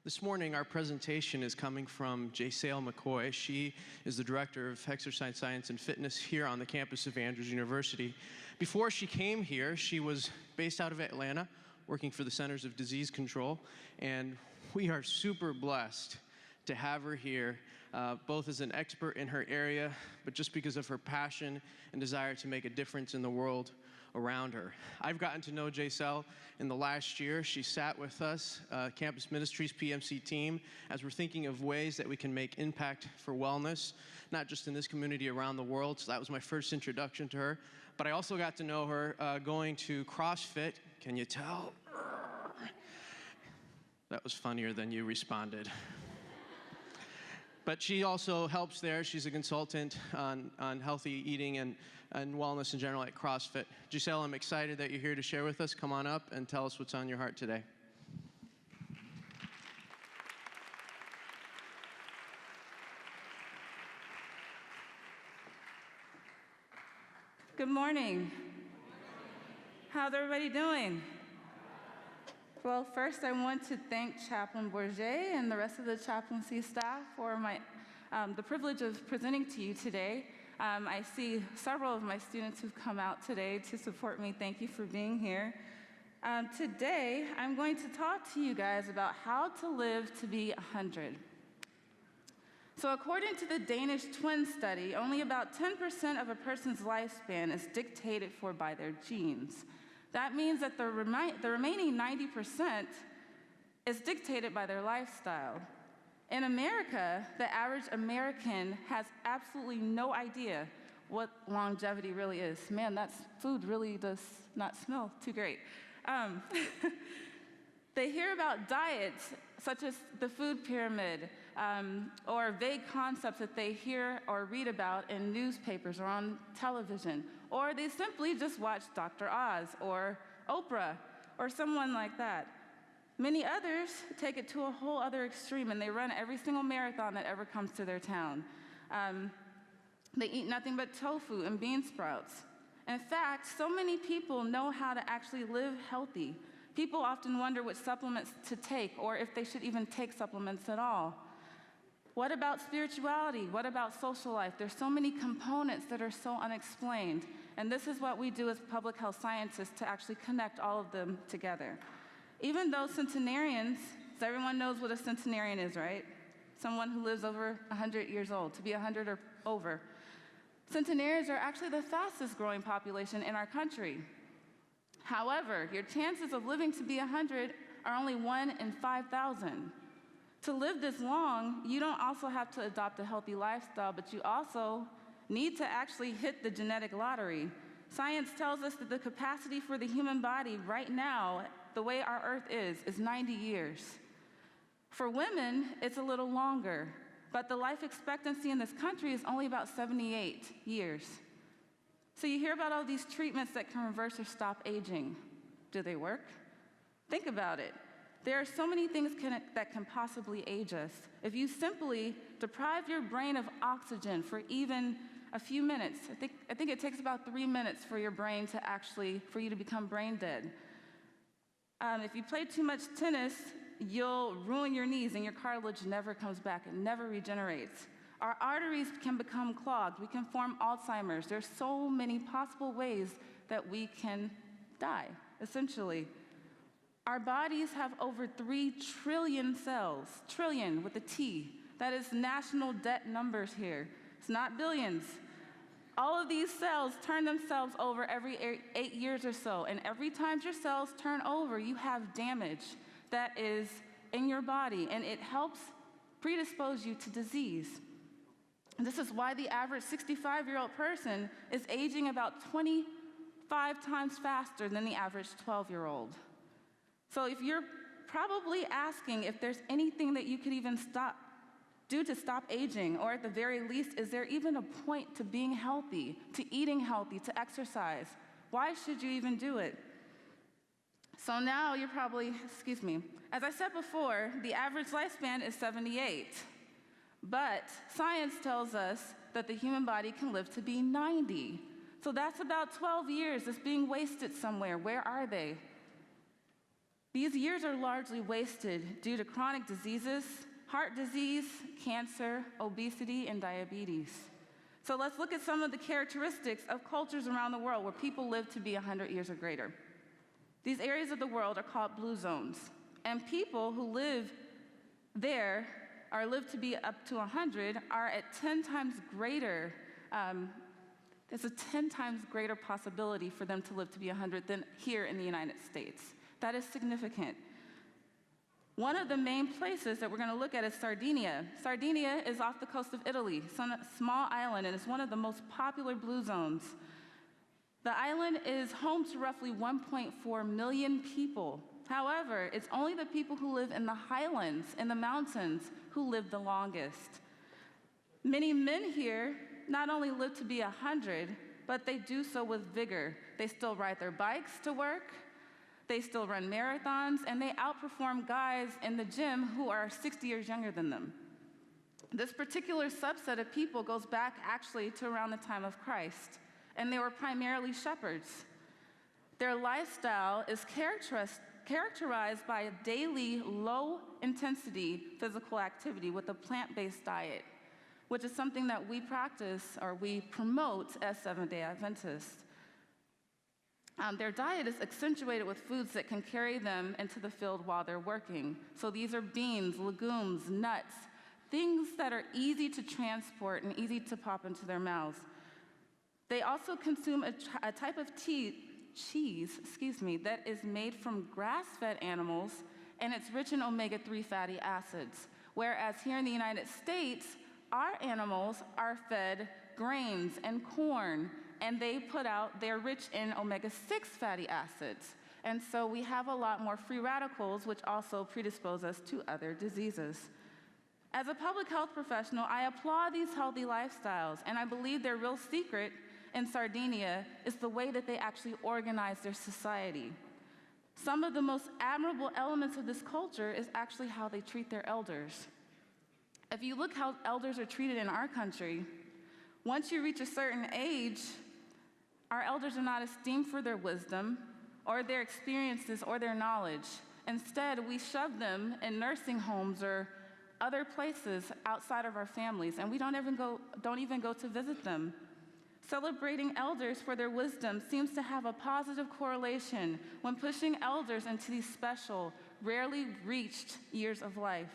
This morning, our presentation is coming from Jasel McCoy. She is the Director of Exercise Science and Fitness here on the campus of Andrews University. Before she came here, she was based out of Atlanta, working for the Centers of Disease Control, and we are super blessed to have her here, both as an expert in her area, but just because of her passion and desire to make a difference in the world around her. I've gotten to know Jasel in the last year. She sat with us, Campus Ministries PMC team, as we're thinking of ways that we can make impact for wellness, not just in this community, around the world. So that was my first introduction to her. But I also got to know her going to CrossFit. Can you tell? That was funnier than you responded. But she also helps there. She's a consultant on healthy eating and wellness in general at CrossFit. Jasel, I'm excited that you're here to share with us. Come on up and tell us what's on your heart today. Good morning. How's everybody doing? Well, first I want to thank Chaplain Bourget and the rest of the chaplaincy staff for the privilege of presenting to you today. I see several of my students who've come out today to support me. Thank you for being here. Today, I'm going to talk to you guys about how to live to be 100. So according to the Danish twin study, only about 10% of a person's lifespan is dictated for by their genes. That means that the remaining 90% is dictated by their lifestyle. In America, the average American has absolutely no idea what longevity really is. Man, that food really does not smell too great. They hear about diets, such as the food pyramid, or vague concepts that they hear or read about in newspapers or on television, or they simply just watch Dr. Oz or Oprah or someone like that. Many others take it to a whole other extreme, and they run every single marathon that ever comes to their town. They eat nothing but tofu and bean sprouts. In fact, so many people know how to actually live healthy. People often wonder which supplements to take, or if they should even take supplements at all. What about spirituality? What about social life? There's so many components that are so unexplained. And this is what we do as public health scientists to actually connect all of them together. Even though centenarians, so everyone knows what a centenarian is, right? Someone who lives over 100 years old, to be 100 or over. Centenarians are actually the fastest growing population in our country. However, your chances of living to be 100 are only 1 in 5,000. To live this long, you don't also have to adopt a healthy lifestyle, but you also need to actually hit the genetic lottery. Science tells us that the capacity for the human body right now, the way our Earth is 90 years. For women, it's a little longer, but the life expectancy in this country is only about 78 years. So you hear about all these treatments that can reverse or stop aging. Do they work? Think about it. There are so many things that can possibly age us. If you simply deprive your brain of oxygen for even a few minutes, I think it takes about 3 minutes for your brain to for you to become brain dead. If you play too much tennis, you'll ruin your knees and your cartilage never comes back. It never regenerates. Our arteries can become clogged. We can form Alzheimer's. There's so many possible ways that we can die, essentially. Our bodies have over 3 trillion cells, trillion with a T. That is national debt numbers here. It's not billions. All of these cells turn themselves over every 8 years or so, and every time your cells turn over, you have damage that is in your body, and it helps predispose you to disease. This is why the average 65-year-old person is aging about 25 times faster than the average 12-year-old. So if you're probably asking if there's anything that you could even do to stop aging, or at the very least, is there even a point to being healthy, to eating healthy, to exercise? Why should you even do it? So now you're probably, as I said before, the average lifespan is 78. But science tells us that the human body can live to be 90. So that's about 12 years that's being wasted somewhere. Where are they? These years are largely wasted due to chronic diseases, heart disease, cancer, obesity, and diabetes. So let's look at some of the characteristics of cultures around the world where people live to be 100 years or greater. These areas of the world are called blue zones, and people who live there or live to be up to 100 are at 10 times greater, there's a 10 times greater possibility for them to live to be 100 than here in the United States. That is significant. One of the main places that we're going to look at is Sardinia. Sardinia is off the coast of Italy. It's on a small island, and it's one of the most popular blue zones. The island is home to roughly 1.4 million people. However, it's only the people who live in the highlands, in the mountains, who live the longest. Many men here not only live to be 100, but they do so with vigor. They still ride their bikes to work. They still run marathons, and they outperform guys in the gym who are 60 years younger than them. This particular subset of people goes back actually to around the time of Christ, and they were primarily shepherds. Their lifestyle is characterized by a daily low-intensity physical activity with a plant-based diet, which is something that we practice or we promote as Seventh-day Adventists. Their diet is accentuated with foods that can carry them into the field while they're working. So these are beans, legumes, nuts, things that are easy to transport and easy to pop into their mouths. They also consume a type of cheese that is made from grass-fed animals, and it's rich in omega-3 fatty acids. Whereas here in the United States, our animals are fed grains and corn, and they're rich in omega-6 fatty acids. And so we have a lot more free radicals, which also predispose us to other diseases. As a public health professional, I applaud these healthy lifestyles, and I believe their real secret in Sardinia is the way that they actually organize their society. Some of the most admirable elements of this culture is actually how they treat their elders. If you look how elders are treated in our country, once you reach a certain age, our elders are not esteemed for their wisdom or their experiences or their knowledge. Instead, we shove them in nursing homes or other places outside of our families, and we don't even go to visit them. Celebrating elders for their wisdom seems to have a positive correlation when pushing elders into these special, rarely reached years of life.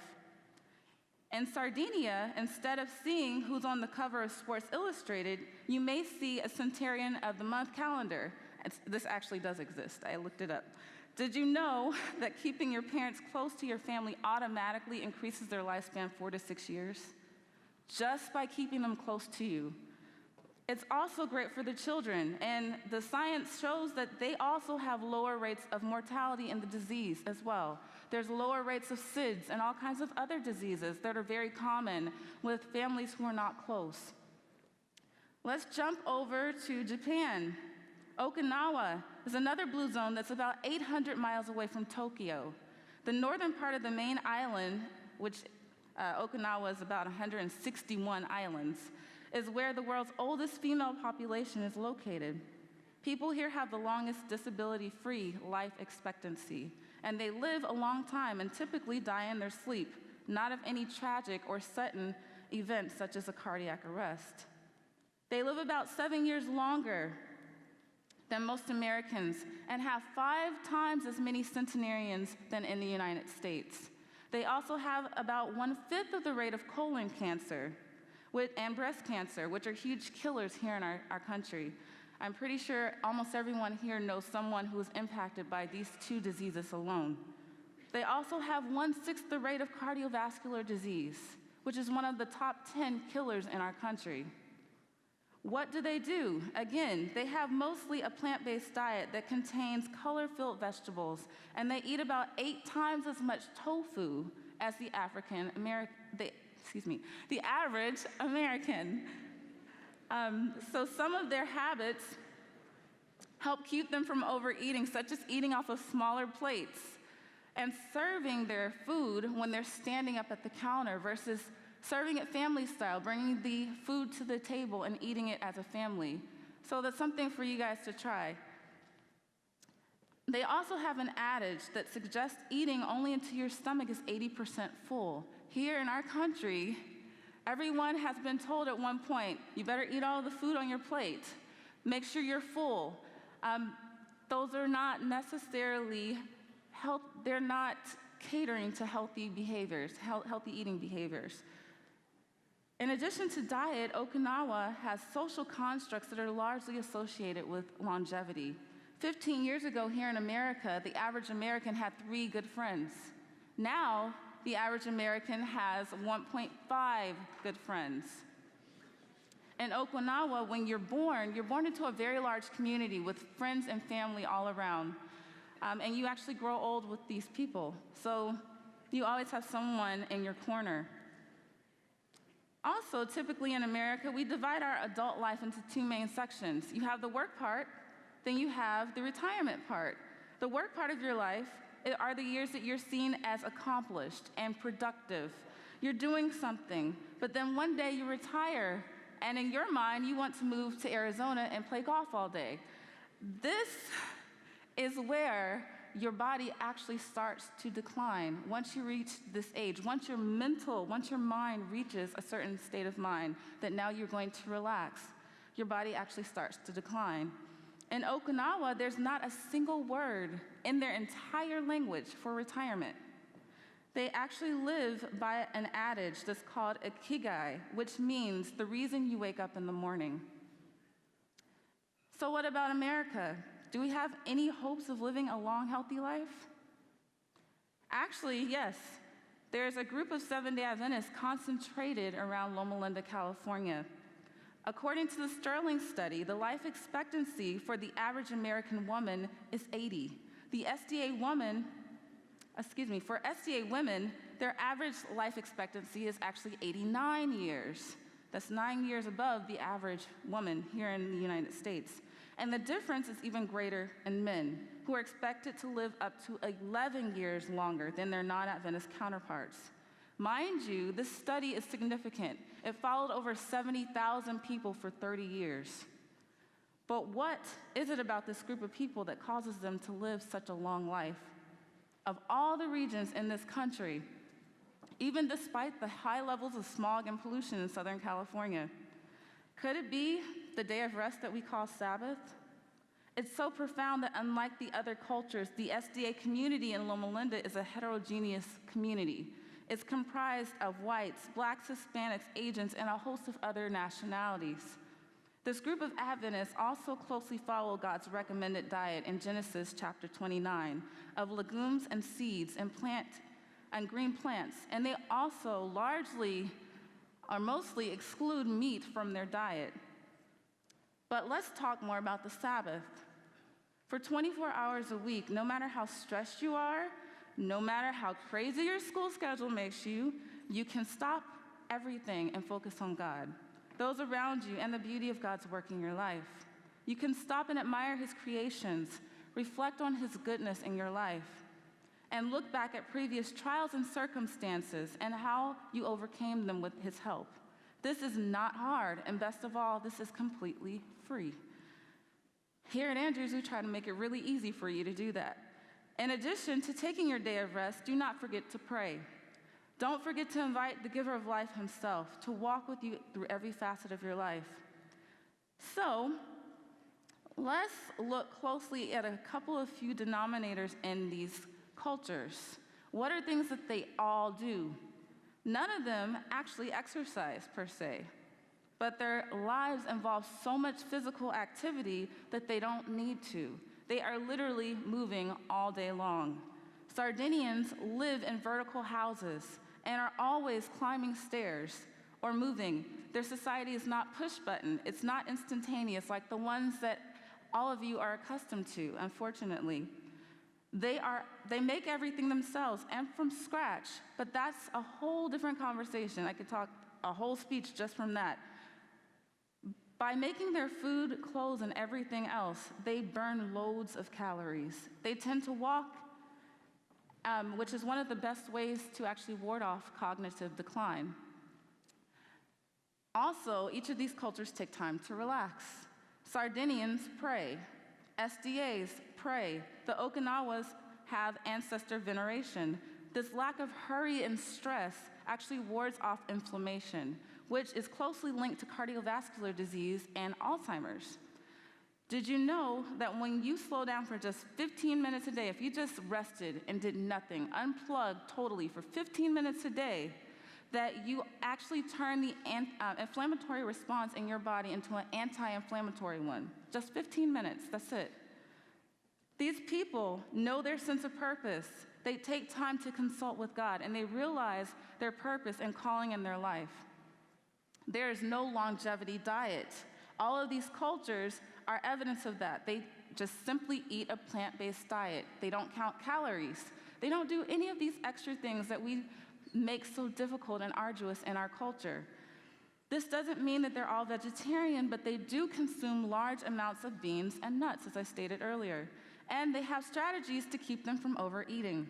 In Sardinia, instead of seeing who's on the cover of Sports Illustrated, you may see a centenarian of the month calendar. This actually does exist. I looked it up. Did you know that keeping your parents close to your family automatically increases their lifespan 4 to 6 years? Just by keeping them close to you. It's also great for the children, and the science shows that they also have lower rates of mortality in the disease as well. There's lower rates of SIDS and all kinds of other diseases that are very common with families who are not close. Let's jump over to Japan. Okinawa is another blue zone that's about 800 miles away from Tokyo. The northern part of the main island, which Okinawa is about 161 islands, is where the world's oldest female population is located. People here have the longest disability-free life expectancy, and they live a long time and typically die in their sleep, not of any tragic or sudden events such as a cardiac arrest. They live about 7 years longer than most Americans and have 5 times as many centenarians than in the United States. They also have about 1/5 of the rate of colon cancer and breast cancer, which are huge killers here in our country. I'm pretty sure almost everyone here knows someone who is impacted by these 2 diseases alone. They also have 1/6 the rate of cardiovascular disease, which is one of the top 10 killers in our country. What do? Again, they have mostly a plant-based diet that contains color-filled vegetables, and they eat about 8 times as much tofu as the average American. So some of their habits help keep them from overeating, such as eating off of smaller plates and serving their food when they're standing up at the counter versus serving it family style, bringing the food to the table and eating it as a family. So that's something for you guys to try. They also have an adage that suggests eating only until your stomach is 80% full. Here in our country, everyone has been told at one point, you better eat all the food on your plate. Make sure you're full. Those are not necessarily they're not catering to healthy behaviors, healthy eating behaviors. In addition to diet, Okinawa has social constructs that are largely associated with longevity. 15 years ago here in America, the average American had 3 good friends. Now, the average American has 1.5 good friends. In Okinawa, when you're born into a very large community with friends and family all around. And you actually grow old with these people. So you always have someone in your corner. Also, typically in America, we divide our adult life into 2 main sections. You have the work part, then you have the retirement part. The work part of your life are the years that you're seen as accomplished and productive. You're doing something, but then one day you retire, and in your mind, you want to move to Arizona and play golf all day. This is where your body actually starts to decline once you reach this age. Once your mind reaches a certain state of mind that now you're going to relax, your body actually starts to decline. In Okinawa, there's not a single word in their entire language for retirement. They actually live by an adage that's called ikigai, which means the reason you wake up in the morning. So what about America? Do we have any hopes of living a long, healthy life? Actually, yes. There's a group of Seventh-day Adventists concentrated around Loma Linda, California. According to the Sterling study, the life expectancy for the average American woman is 80. For SDA women, their average life expectancy is actually 89 years. That's 9 years above the average woman here in the United States. And the difference is even greater in men, who are expected to live up to 11 years longer than their non-Adventist counterparts. Mind you, this study is significant. It followed over 70,000 people for 30 years. But what is it about this group of people that causes them to live such a long life? Of all the regions in this country, even despite the high levels of smog and pollution in Southern California, could it be the day of rest that we call Sabbath? It's so profound that unlike the other cultures, the SDA community in Loma Linda is a heterogeneous community. It's comprised of whites, blacks, Hispanics, Asians, and a host of other nationalities. This group of Adventists also closely follow God's recommended diet in Genesis chapter 29 of legumes and seeds and green plants, and they also largely or mostly exclude meat from their diet. But let's talk more about the Sabbath. For 24 hours a week, no matter how stressed you are, no matter how crazy your school schedule makes you, you can stop everything and focus on God, those around you, and the beauty of God's work in your life. You can stop and admire his creations, reflect on his goodness in your life, and look back at previous trials and circumstances and how you overcame them with his help. This is not hard, and best of all, this is completely free. Here at Andrews, we try to make it really easy for you to do that. In addition to taking your day of rest, do not forget to pray. Don't forget to invite the giver of life himself to walk with you through every facet of your life. So, let's look closely at a couple of few denominators in these cultures. What are things that they all do? None of them actually exercise per se, but their lives involve so much physical activity that they don't need to. They are literally moving all day long. Sardinians live in vertical houses and are always climbing stairs or moving. Their society is not push button. It's not instantaneous like the ones that all of you are accustomed to, unfortunately. They make everything themselves and from scratch, but that's a whole different conversation. I could talk a whole speech just from that. By making their food, clothes, and everything else, they burn loads of calories. They tend to walk, which is one of the best ways to actually ward off cognitive decline. Also, each of these cultures take time to relax. Sardinians pray. SDAs pray. The Okinawas have ancestor veneration. This lack of hurry and stress actually wards off inflammation, which is closely linked to cardiovascular disease and Alzheimer's. Did you know that when you slow down for just 15 minutes a day, if you just rested and did nothing, unplugged totally for 15 minutes a day, that you actually turn the inflammatory response in your body into an anti-inflammatory one? Just 15 minutes, that's it. These people know their sense of purpose. They take time to consult with God, and they realize their purpose and calling in their life. There is no longevity diet. All of these cultures are evidence of that. They just simply eat a plant-based diet. They don't count calories. They don't do any of these extra things that we make so difficult and arduous in our culture. This doesn't mean that they're all vegetarian, but they do consume large amounts of beans and nuts, as I stated earlier. And they have strategies to keep them from overeating.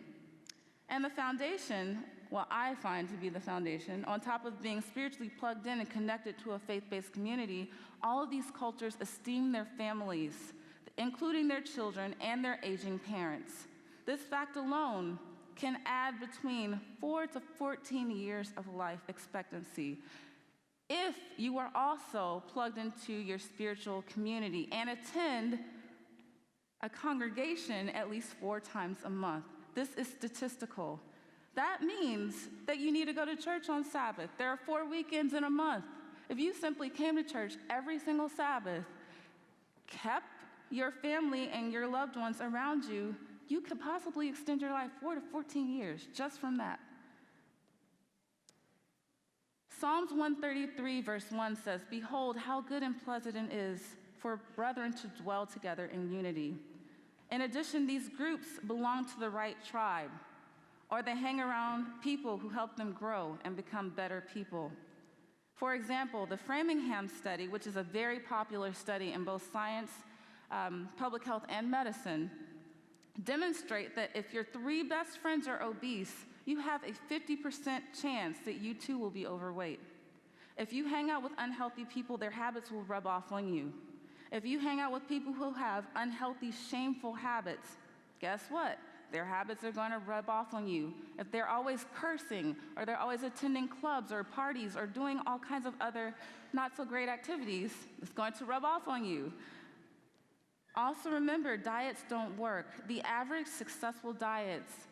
And the foundation, what I find to be the foundation, on top of being spiritually plugged in and connected to a faith-based community, all of these cultures esteem their families, including their children and their aging parents. This fact alone can add between 4 to 14 years of life expectancy if you are also plugged into your spiritual community and attend a congregation at least 4 times a month. This is statistical. That means that you need to go to church on Sabbath. There are 4 weekends in a month. If you simply came to church every single Sabbath, kept your family and your loved ones around you, you could possibly extend your life 4 to 14 years just from that. Psalms 133 verse 1 says, "Behold, how good and pleasant it is for brethren to dwell together in unity." In addition, these groups belong to the right tribe, or they hang around people who help them grow and become better people. For example, the Framingham study, which is a very popular study in both science, public health, and medicine, demonstrate that if your 3 best friends are obese, you have a 50% chance that you too will be overweight. If you hang out with unhealthy people, their habits will rub off on you. If you hang out with people who have unhealthy, shameful habits, guess what? Their habits are going to rub off on you. If they're always cursing, or they're always attending clubs or parties or doing all kinds of other not so great activities, it's going to rub off on you. Also remember, diets don't work. The average successful diets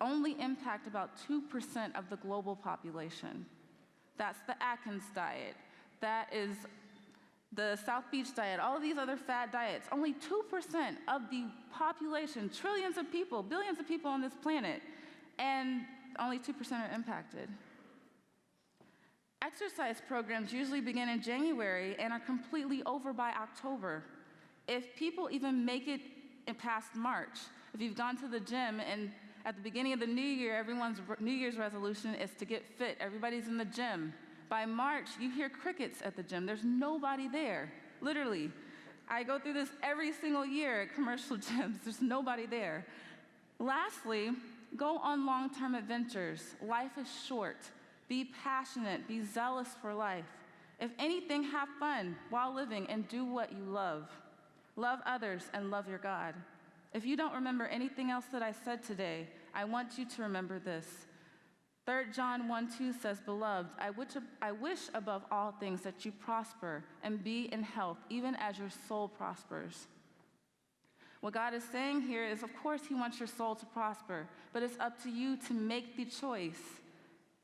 only impact about 2% of the global population. That's the Atkins diet. That is the South Beach diet, all of these other fad diets. Only 2% of the population, trillions of people, billions of people on this planet, and only 2% are impacted. Exercise programs usually begin in January and are completely over by October. If people even make it past March, if you've gone to the gym and at the beginning of the new year, everyone's New Year's resolution is to get fit, everybody's in the gym. By March, you hear crickets at the gym. There's nobody there, literally. I go through this every single year at commercial gyms. There's nobody there. Lastly, go on long-term adventures. Life is short. Be passionate. Be zealous for life. If anything, have fun while living and do what you love. Love others and love your God. If you don't remember anything else that I said today, I want you to remember this. 3 John 1:2 says, "Beloved, I wish above all things that you prosper and be in health, even as your soul prospers." What God is saying here is, of course, He wants your soul to prosper, but it's up to you to make the choice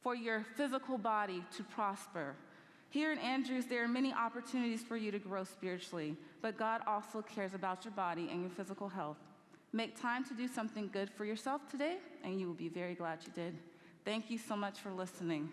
for your physical body to prosper. Here in Andrews, there are many opportunities for you to grow spiritually, but God also cares about your body and your physical health. Make time to do something good for yourself today, and you will be very glad you did. Thank you so much for listening.